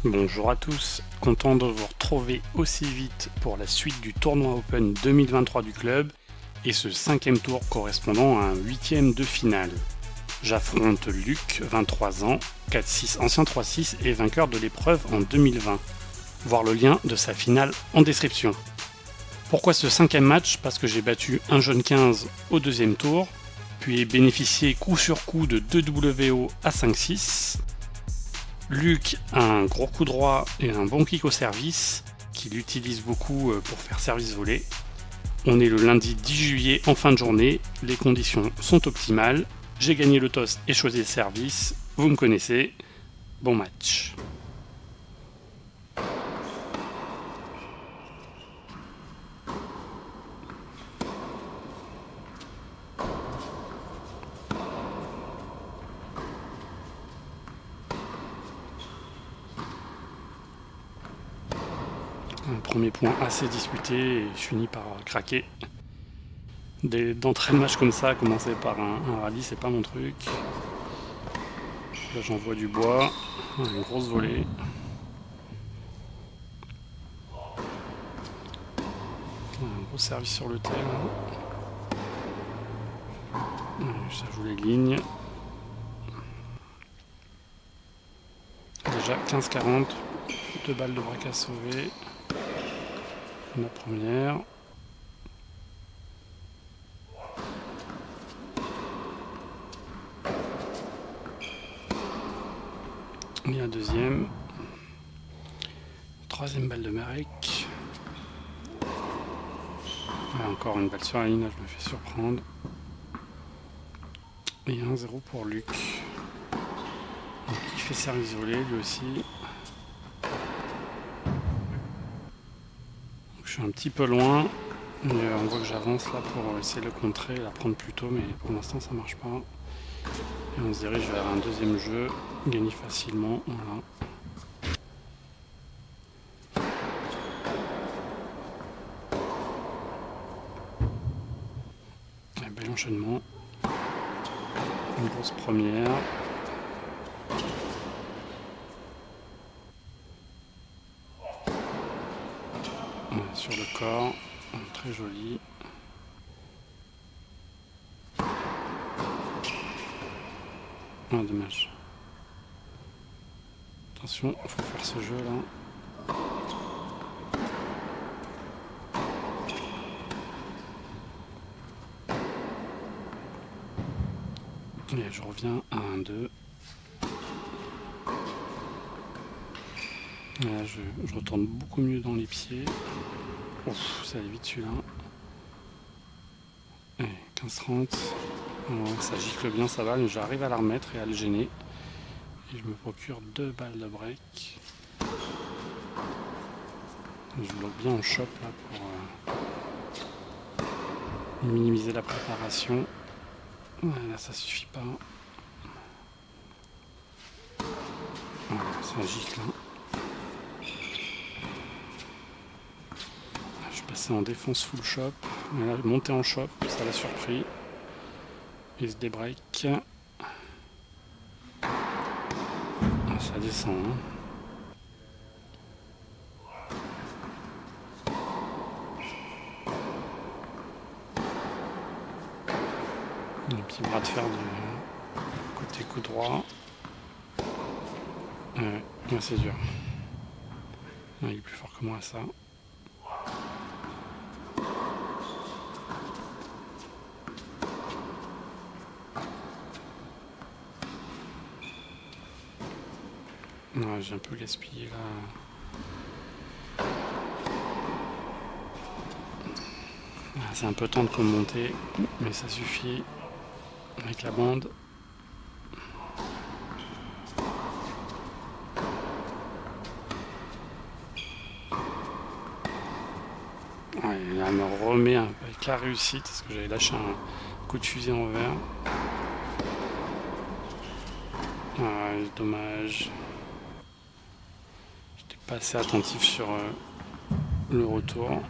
Bonjour à tous, content de vous retrouver aussi vite pour la suite du tournoi Open 2023 du club et ce 5e tour correspondant à un 8e de finale. J'affronte Luc, 23 ans, 4-6 ancien 3-6 et vainqueur de l'épreuve en 2020. Voir le lien de sa finale en description. Pourquoi ce 5e match? Parce que j'ai battu un jeune 15 au 2e tour, puis ai bénéficié coup sur coup de 2 WO à 5-6. Luc a un gros coup droit et un bon kick au service, qu'il utilise beaucoup pour faire service volé. On est le lundi 10 juillet en fin de journée, les conditions sont optimales, j'ai gagné le toss et choisi le service, vous me connaissez, bon match. Un premier point assez disputé et je finis par craquer. D'entrée de match comme ça, commencer par un rallye, c'est pas mon truc. Là j'envoie du bois, une grosse volée. Un gros service sur le thème. Ça joue les lignes. Déjà 15-40, 2 balles de break à sauver. La première. Et la deuxième. Troisième balle de break. Encore une balle sur la ligne, là, je me fais surprendre. Et 1-0 pour Luc. Donc, il fait service volé lui aussi. Donc, je suis un petit peu loin. Mais on voit que j'avance là pour essayer de le contrer, la prendre plus tôt, mais pour l'instant ça marche pas. Et on se dirige vers un deuxième jeu, gagner facilement, voilà. Et bel enchaînement. Une grosse première. Sur le corps, très joli. Ah, dommage. Attention, il faut faire ce jeu là. Et je reviens à 1-2. Là, je retourne beaucoup mieux dans les pieds. Ouf, ça allait vite celui-là. 15-30. Ouais, ça gicle bien, ça va, mais j'arrive à la remettre et à le gêner. Et je me procure 2 balles de break. Je bloque bien en shop là pour minimiser la préparation. Là, ça suffit pas. Voilà, ça gicle. Je suis passé en défense full shop. Et là, monter en shop, ça l'a surpris. Il se débreak. Ça descend. Hein. Un petit bras de fer du côté coup droit. Ouais, c'est dur. Il est plus fort que moi, ça. Ouais, j'ai un peu gaspillé là. C'est un peu tendre comme montée, mais ça suffit avec la bande. Ouais, là, elle me remet avec la réussite parce que j'avais lâché un coup de fusil en revers. Ouais, dommage. J'étais pas assez attentif sur le retour.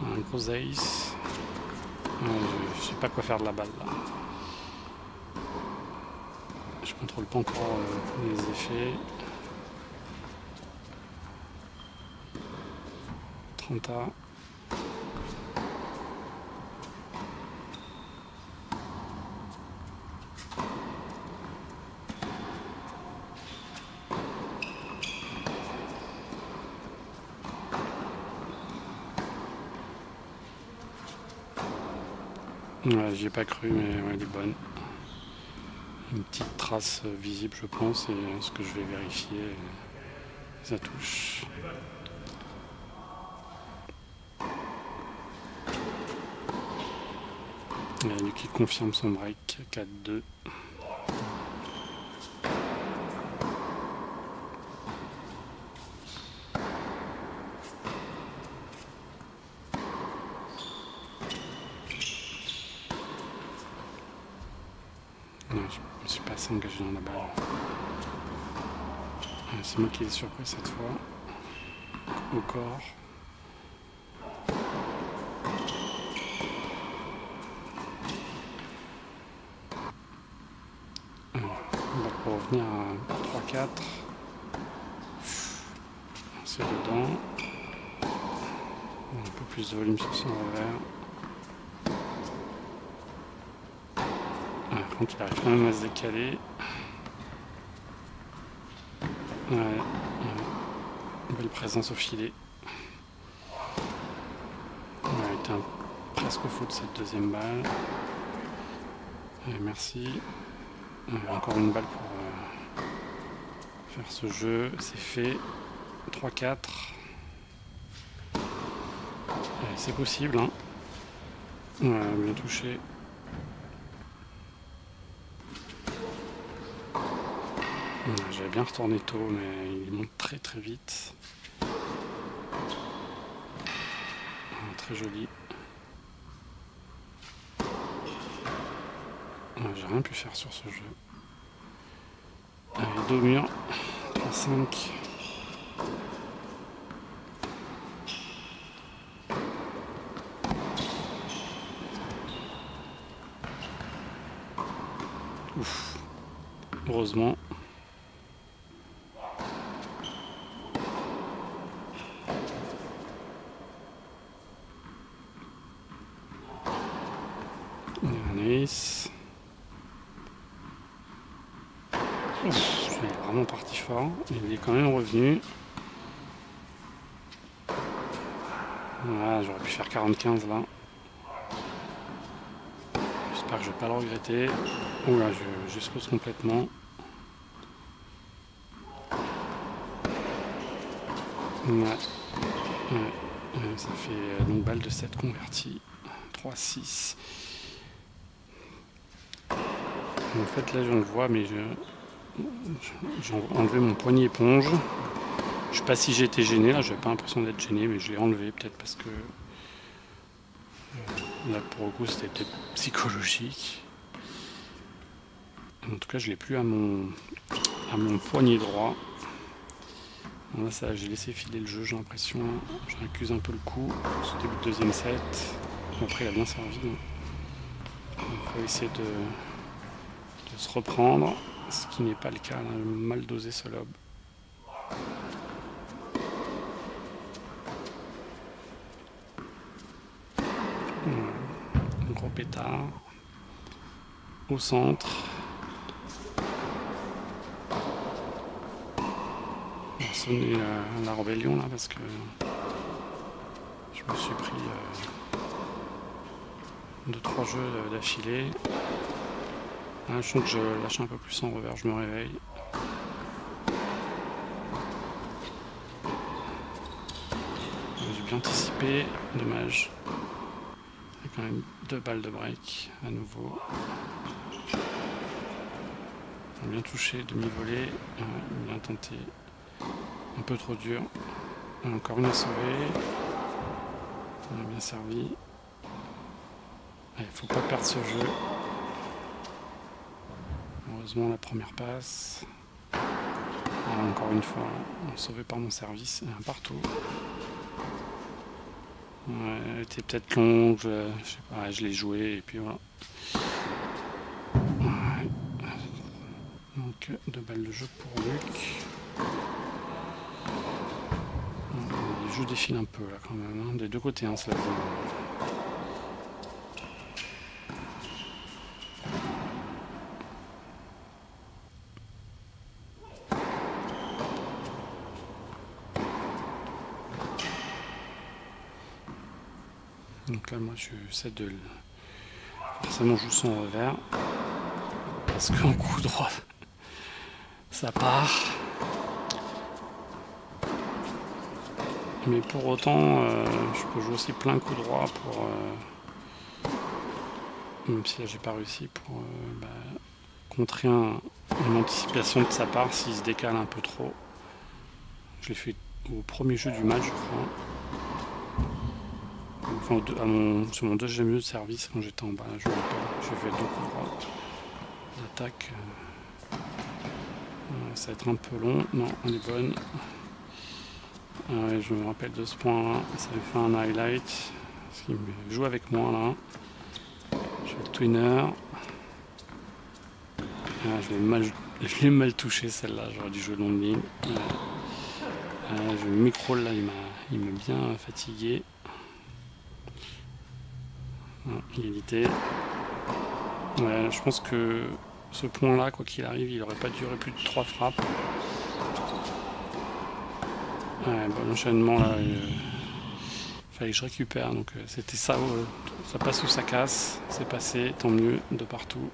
Un gros ace. Je sais pas quoi faire de la balle là. Je contrôle pas encore les effets. Trenta. Ouais, j'y ai pas cru, mais ouais, elle est bonne. Une petite trace visible, je pense, et ce que je vais vérifier, ça touche. Et lui qui confirme son break, 4-2. Non, je me suis pas assez engagé dans la balle. C'est moi qui l'ai surpris cette fois. Au corps. On va pour revenir à 3-4. C'est dedans. Un peu plus de volume sur son revers. Par contre, il arrive quand même à se décaler. Ouais. Belle présence au filet. Il était presque au foot cette deuxième balle. Merci. Encore une balle pour faire ce jeu. C'est fait. 3-4. C'est possible. Hein. Bien touché. J'avais bien retourné tôt, mais il monte très très vite. Très joli. J'ai rien pu faire sur ce jeu. Allez, dos au mur. 3-5. Ouf. Heureusement. Nice. Il est vraiment parti fort. Il est quand même revenu. Voilà, j'aurais pu faire 45 là. J'espère que je vais pas le regretter. Oula, j'explose complètement. Ouais. Ça fait une balle de 7 convertie. 3-6. En fait, là, je le vois, mais j'ai enlevé mon poignet éponge. Je sais pas si j'ai été gêné. Là, j'avais pas l'impression d'être gêné, mais je l'ai enlevé peut-être parce que là, pour le coup, c'était peut-être psychologique. En tout cas, je l'ai plus à mon poignet droit. Bon, là, ça, j'ai laissé filer le jeu, j'ai l'impression. Je récuse un peu le coup. Ce début de deuxième set. Après, il a bien servi. Il faut essayer de se reprendre, ce qui n'est pas le cas. Là, mal dosé ce lob. Un gros pétard. Au centre. On va sonner la rébellion là parce que je me suis pris 2-3 jeux d'affilée. Je sens que je lâche un peu plus en revers, je me réveille. J'ai bien anticipé, dommage. Il y a quand même 2 balles de break à nouveau. Bien touché, demi-volée, bien tenté. Un peu trop dur. Encore une à sauver. On a bien servi. Il ne faut pas perdre ce jeu. Heureusement la première passe. Encore une fois, sauvé par mon service. Un partout. Ouais, elle était peut-être longue, je sais pas, je l'ai joué et puis voilà. Ouais. Donc 2 balles de jeu pour Luc. Il jeu défile un peu là quand même, hein, des deux côtés, hein, cela. Donc là moi j'essaie de... Forcément je joue son revers. Parce qu'en coup droit ça part. Mais pour autant je peux jouer aussi plein coup droit pour... même si là j'ai pas réussi pour contrer une anticipation de sa part s'il se décale un peu trop. Je l'ai fait au premier jeu du match je crois. Enfin, sur mon deuxième jeu de service quand j'étais en bas, je me rappelle, j'ai fait 2 coups droits. L'attaque, ça va être un peu long. Non, elle est bonne. Je me rappelle de ce point-là, ça avait fait un highlight. Parce qu'il joue avec moi là. Je fais le twinner. Je l'ai mal touché celle-là, j'aurais dû jouer long de ligne. Le micro là, il m'a bien fatigué. Égalité. Ouais, je pense que ce point là, quoi qu'il arrive, il aurait pas duré plus de 3 frappes. Ouais, bon enchaînement là, fallait que je récupère, donc c'était ça, ça passe ou ça casse, c'est passé, tant mieux, de partout.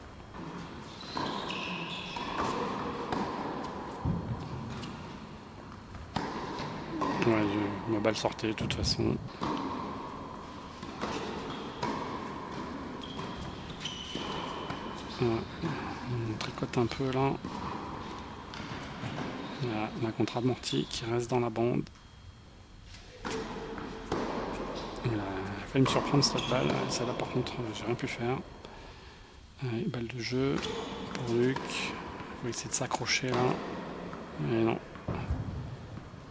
Ouais, ma balle sortait de toute façon. Ouais, on tricote un peu là. Voilà, la contre-amortie qui reste dans la bande. Il a failli me surprendre cette balle. Celle-là par contre, j'ai rien pu faire. Allez, balle de jeu pour Luc. Il faut essayer de s'accrocher là. Mais non.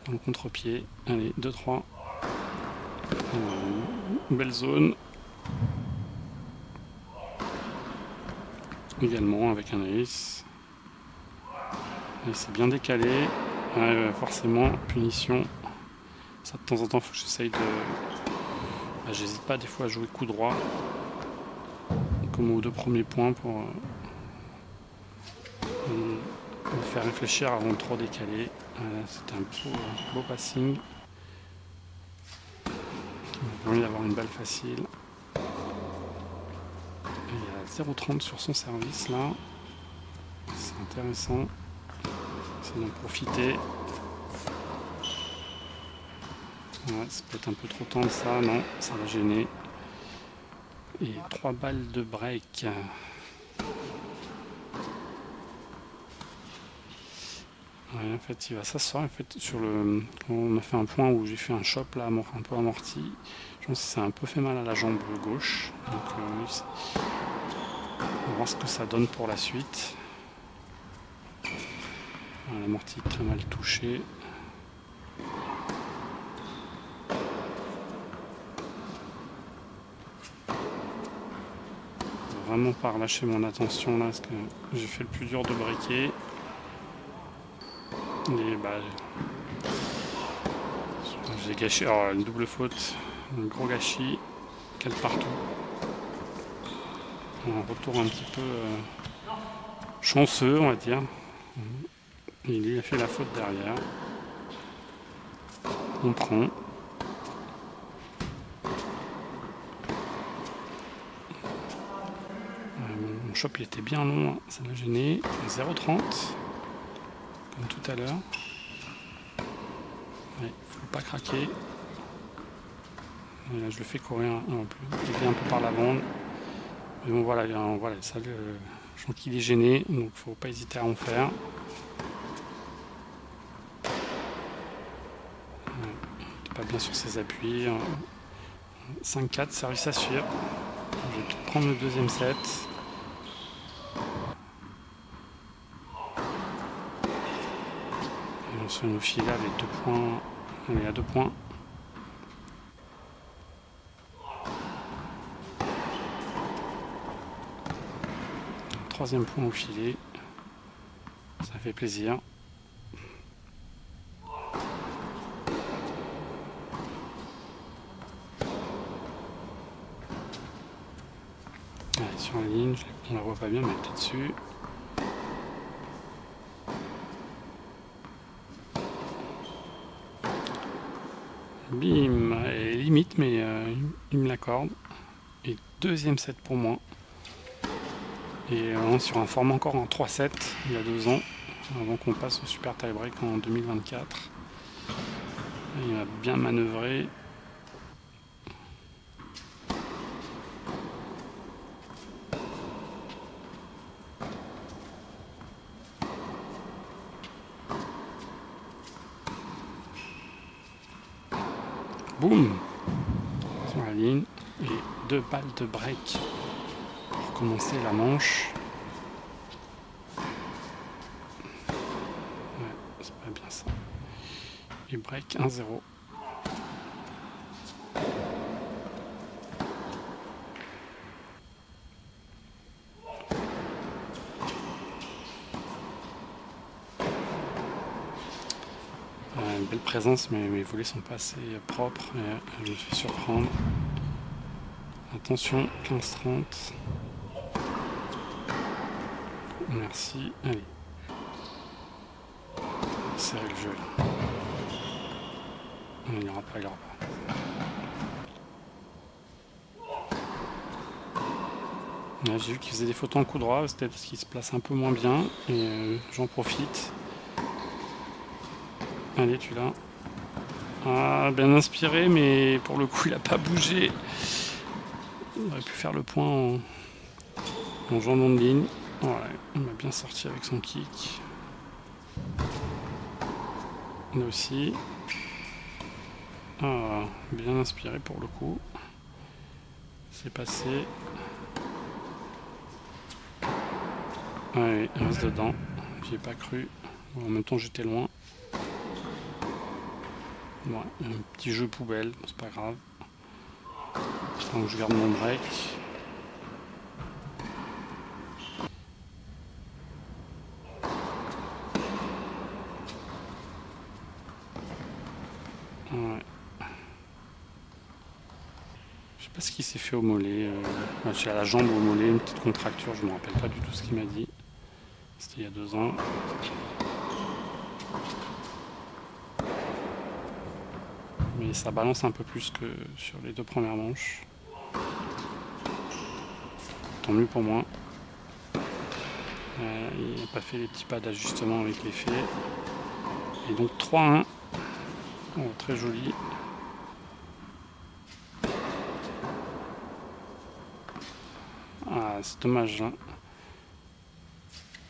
Dans le contre-pied. Allez, 2-3. Belle zone. Également avec un ace. C'est bien décalé. Ouais, forcément, punition. Ça de temps en temps, il faut que j'essaye de... j'hésite pas des fois à jouer coup droit. Comme aux 2 premiers points pour me faire réfléchir avant de trop décaler. C'était un beau passing. Il m'a permis d'avoir une balle facile. Et il y a 0,30 sur son service là. C'est intéressant. C'est d'en profiter. Ouais, c'est peut-être un peu trop tendre ça, non, ça va gêner. Et 3 balles de break. Ouais, en fait, il va s'asseoir. En fait, on a fait un point où j'ai fait un chop là, un peu amorti. Je pense que ça a un peu fait mal à la jambe gauche. Donc, on va voir ce que ça donne pour la suite. L'amorti très mal touché. Vraiment pas relâcher mon attention là parce que j'ai fait le plus dur de briquer. Et j'ai gâché. Alors une double faute, un gros gâchis, quel partout. Un retour un petit peu chanceux on va dire. Et il a fait la faute derrière. On prend. Mon chop il était bien long, ça m'a gêné. 0,30 comme tout à l'heure. Ouais, faut pas craquer. Et là, je le fais courir un peu par la bande. Mais bon voilà, ça, je sens qu'il est gêné, donc faut pas hésiter à en faire. Pas bien sur ses appuis. 5-4, service à suivre. Je vais prendre le deuxième set. Et on se fait nos filets avec 2 points. Allez, à 2 points. Troisième point au filet. Ça fait plaisir. sur la ligne, on la voit pas bien, mais elle était dessus. Bim, elle est limite, mais il me l'accorde. Et deuxième set pour moi. Et sur un format encore en 3-7, il y a 2 ans, avant qu'on passe au super tie-break en 2024. Il a bien manœuvré. Boum, sur la ligne. Et 2 balles de break pour commencer la manche. Ouais, c'est pas bien ça. Et break 1-0. Une belle présence, mais mes volets sont pas assez propres et je me fais surprendre. Attention, 15-30. Merci, allez. Serrer le jeu là. Il n'y aura pas, il n'y aura pas. J'ai vu qu'il faisait des photos en coup droit, c'était parce qu'il se place un peu moins bien et j'en profite. Allez, tu l'as. Ah, bien inspiré, mais pour le coup, il n'a pas bougé. Il aurait pu faire le point en jouant long de ligne. Ouais, il m'a bien sorti avec son kick. Là aussi. Ah, bien inspiré pour le coup. C'est passé. Ouais, il reste dedans. J'y ai pas cru. En même temps, j'étais loin. Ouais, un petit jeu poubelle, c'est pas grave. Donc je garde mon break. Ouais. Je sais pas ce qu'il s'est fait au mollet. J'ai à la jambe ou au mollet, une petite contracture, je me rappelle pas du tout ce qu'il m'a dit. C'était il y a 2 ans. Mais ça balance un peu plus que sur les 2 premières manches. Tant mieux pour moi. Il n'a pas fait les petits pas d'ajustement avec l'effet. Et donc 3-1. Oh, très joli. Ah, c'est dommage. Hein.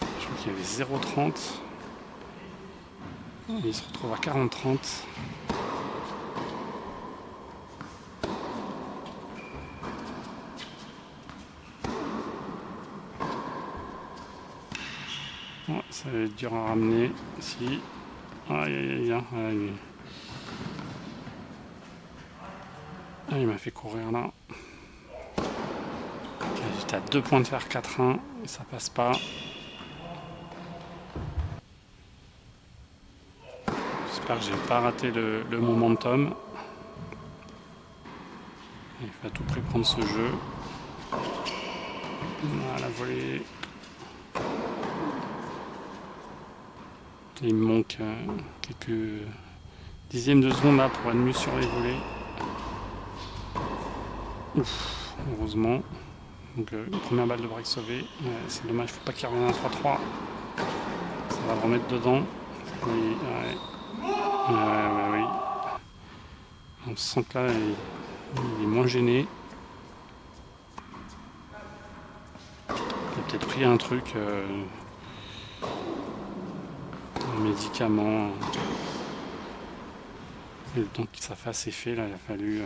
Je crois qu'il y avait 0,30. Il se retrouve à 40-30. Ouais, ça va être dur à ramener. Si. Aïe aïe aïe. Ah, il m'a fait courir là. J'étais à 2 points de faire 4-1 et ça passe pas. J'espère que j'ai pas raté le momentum. Il faut à tout prix prendre ce jeu. Voilà, volée. Il me manque quelques dixièmes de seconde là pour être mieux sur les volets. Ouf, heureusement. Donc une première balle de break sauvée. C'est dommage, faut pas qu'il revienne à 3-3. Ça va le remettre dedans. Oui, oui. On sent que là, il est moins gêné. Il a peut-être pris un truc, un médicament. Et le temps que ça fasse effet, là, il a fallu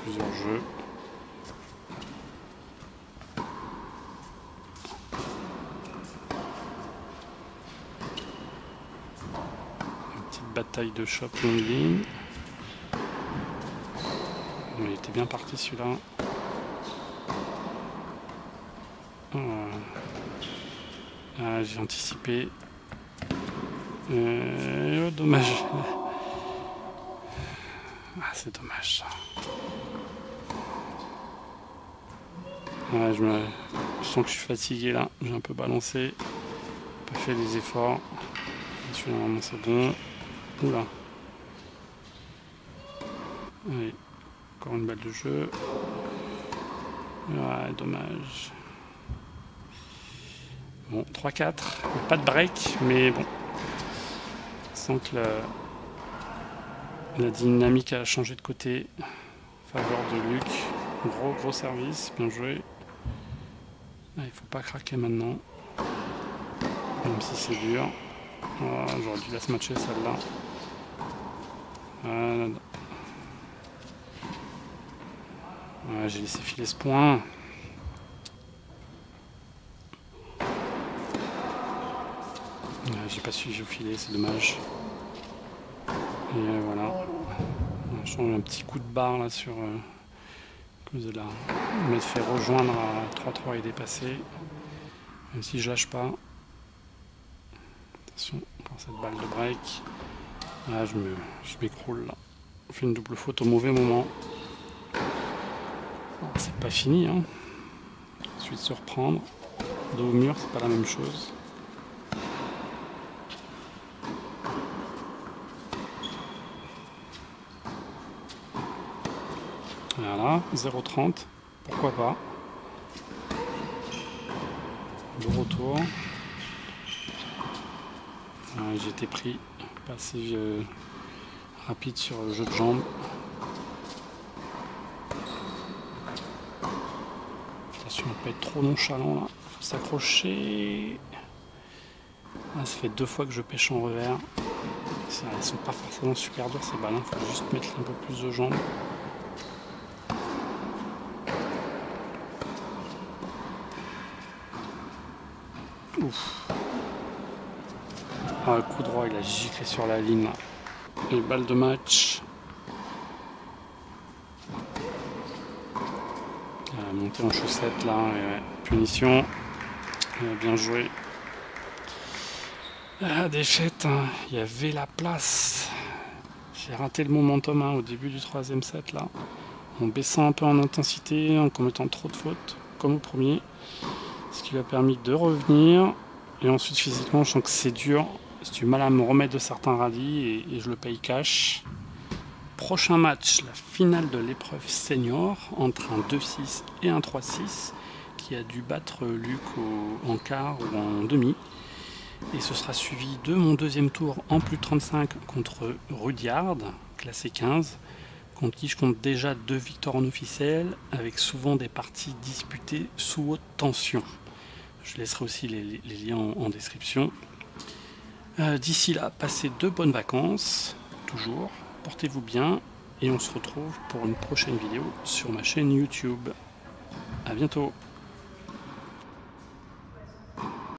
plusieurs jeux. Une petite bataille de shop longue ligne. Il était bien parti celui-là. J'ai anticipé. Oh, dommage. Ah, c'est dommage ça. Ouais, je sens que je suis fatigué là, j'ai un peu balancé, pas fait les efforts. Celui-là, normalement c'est bon. Oula. Allez, encore une balle de jeu. Ouais, dommage. Bon, 3-4. Pas de break, mais bon. On sent que la dynamique a changé de côté. Faveur de Luc. Gros service, bien joué. Ah, il faut pas craquer maintenant. Même si c'est dur. Ah, j'aurais dû la se matcher celle-là. Ouais, j'ai laissé filer ce point. J'ai pas suivi au filet, c'est dommage. Et voilà. Je change un petit coup de barre là sur cause de là. Il m'a fait rejoindre à 3-3 et dépasser. Même si je lâche pas. Attention, encore cette balle de break. Ah, je m'écroule là. On fait une double faute au mauvais moment. C'est pas fini, hein. Ensuite se reprendre. Dos au mur, c'est pas la même chose. Voilà, 0,30, pourquoi pas. Le retour. J'ai été pris, pas assez rapide sur le jeu de jambes. Attention à ne pas être trop nonchalant là, faut s'accrocher. Ah, ça fait 2 fois que je pêche en revers. Elles sont pas forcément super dures ces balles, il faut juste mettre un peu plus de jambes. Ouf. Ah, le coup droit, il a giclé sur la ligne là. Les balles de match. Monter en chaussette là, et ouais. Punition. Bien joué. La défaite, hein. Il y avait la place. J'ai raté le momentum au début du 3e set là. En baissant un peu en intensité, en commettant trop de fautes, comme au premier. Ce qui m'a permis de revenir. Et ensuite physiquement, je sens que c'est dur. J'ai du mal à me remettre de certains rallyes et je le paye cash. Prochain match, la finale de l'épreuve senior entre un 2-6 et un 3-6 qui a dû battre Luc en quart ou en demi. Et ce sera suivi de mon 2e tour en plus de 35 contre Rudyard, classé 15, contre qui je compte déjà 2 victoires en officiel, avec souvent des parties disputées sous haute tension. Je laisserai aussi les liens en description. D'ici là, passez de bonnes vacances, toujours. Portez-vous bien et on se retrouve pour une prochaine vidéo sur ma chaîne YouTube. A bientôt.